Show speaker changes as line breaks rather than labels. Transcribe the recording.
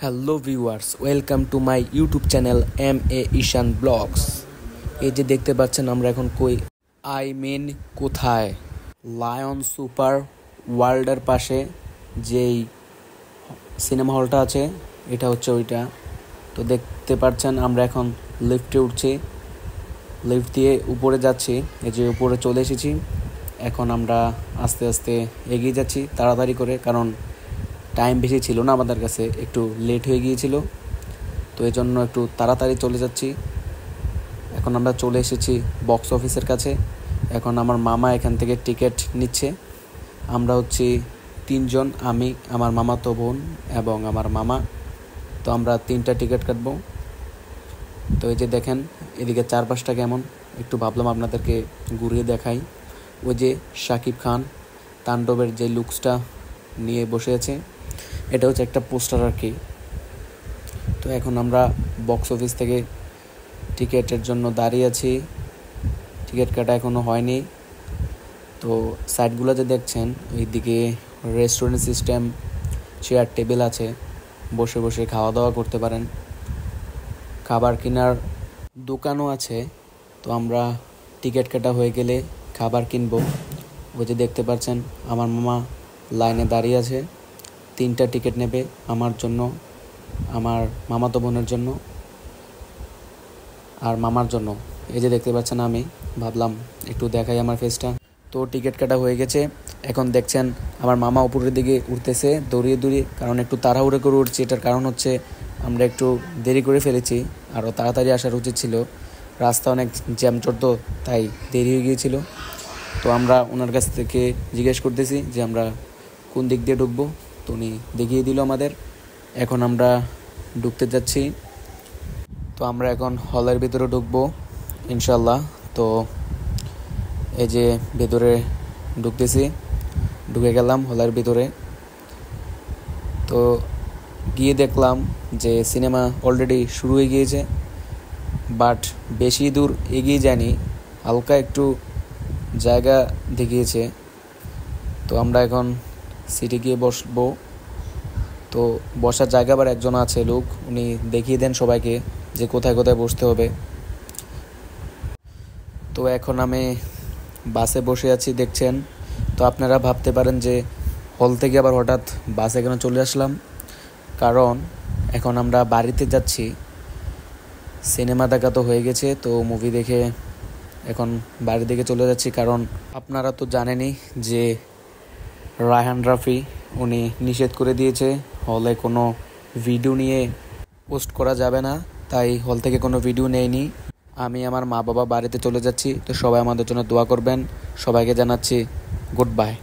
Hello viewers, welcome to my YouTube channel MA Ishan blogs. এই যে দেখতে পাচ্ছেন আমরা এখন কোথায় লায়ন সুপার ওয়ার্ল্ডের পাশে যেই সিনেমা হলটা আছে এটা হচ্ছে ওইটা। তো দেখতে পাচ্ছেন আমরা এখন লিফটে উঠছি, লিফট দিয়ে উপরে যাচ্ছি। এই যে উপরে চলে এসেছি। এখন আমরা আস্তে আস্তে এগিয়ে যাচ্ছি তাড়াতাড়ি করে, কারণ টাইম বেশি ছিল না আমাদের কাছে, একটু লেট হয়ে গিয়েছিল। তো এই জন্য একটু তাড়াতাড়ি চলে যাচ্ছি। এখন আমরা চলে এসেছি বক্স অফিসের কাছে। এখন আমার মামা এখান থেকে টিকিট নিচ্ছে। আমরা হচ্ছি তিনজন, আমি, আমার মামাতো বোন এবং আমার মামা। তো আমরা 3টা টিকিট কাটবো। তো এই যে দেখেন এদিকে চারপাশটা কেমন, একটু ভাবলাম আপনাদেরকে ঘুরিয়ে দেখাই। ওই যে শাকিব খান তাণ্ডবের যে লুকসটা নিয়ে বসে আছে, এটা হচ্ছে একটা পোস্টার আর কি। তো এখন আমরা বক্স অফিস থেকে টিকিটের জন্য দাঁড়িয়ে আছি। টিকিট কাটা এখনও হয়নি। তো সাইডগুলো যে দেখছেন ওইদিকে রেস্টুরেন্ট সিস্টেম, চেয়ার টেবিল আছে, বসে বসে খাওয়া দাওয়া করতে পারেন। খাবার কেনার দোকানও আছে। তো আমরা টিকিট কাটা হয়ে গেলে খাবার কিনবো। ওই যে দেখতে পাচ্ছেন আমার মামা লাইনে দাঁড়িয়ে আছে। 3টা টিকিট নেবে আমার জন্য, আমার মামাতো বোনের জন্য আর মামার জন্য। এই যে দেখতে পাচ্ছেন, আমি ভাবলাম একটু দেখাই আমার ফেসটা। তো টিকিট কাটা হয়ে গেছে। এখন দেখছেন আমার মামা উপরের দিকে উঠতেছে দৌড়িয়ে দৌড়িয়ে, কারণ একটু তাড়াহুড়ো করে উঠছি। এটার কারণ হচ্ছে আমরা একটু দেরি করে ফেলেছি, আরও তাড়াতাড়ি আসার উচিত ছিল। রাস্তা অনেক জ্যামজট, তো তাই দেরি হয়ে গিয়েছিল। তো আমরা ওনার কাছ থেকে জিজ্ঞেস করতেছি যে আমরা কোন দিক দিয়ে ঢুকবো। তো উনি দেখিয়ে দিল আমাদের। এখন আমরা ঢুকতে যাচ্ছি। তো আমরা এখন হলের ভিতরে ঢুকবো ইনশাল্লাহ। তো এই যে ভেতরে ঢুকতেছি, ঢুকে গেলাম হলের ভিতরে। তো গিয়ে দেখলাম যে সিনেমা অলরেডি শুরু হয়ে গিয়েছে, বাট বেশি দূর এগিয়ে যায়নি, হালকা একটু জায়গা দেখিয়েছে। তো আমরা এখন সিটে গিয়ে বসবো। তো বসার জায়গা আবার একজন আছে লোক, উনি দেখিয়ে দেন সবাইকে যে কোথায় কোথায় বসতে হবে। তো এখন আমি বাসে বসে আছি দেখছেন। তো আপনারা ভাবতে পারেন যে হল থেকে আবার হঠাৎ বাসে কেন চলে আসলাম, কারণ এখন আমরা বাড়িতে যাচ্ছি। সিনেমা দেখা তো হয়ে গেছে, তো মুভি দেখে এখন বাড়ি থেকে চলে যাচ্ছি। কারণ আপনারা তো জানেনই যে রায়হান রাফি উনি নিষেধ করে দিয়েছে হলে কোনো ভিডিও নিয়ে পোস্ট করা যাবে না, তাই হল থেকে কোনো ভিডিও নেয়নি। আমি আমার মা বাবা বাড়িতে চলে যাচ্ছি। তো সবাই আমাদের জন্য দোয়া করবেন। সবাইকে জানাচ্ছি গুড বাই।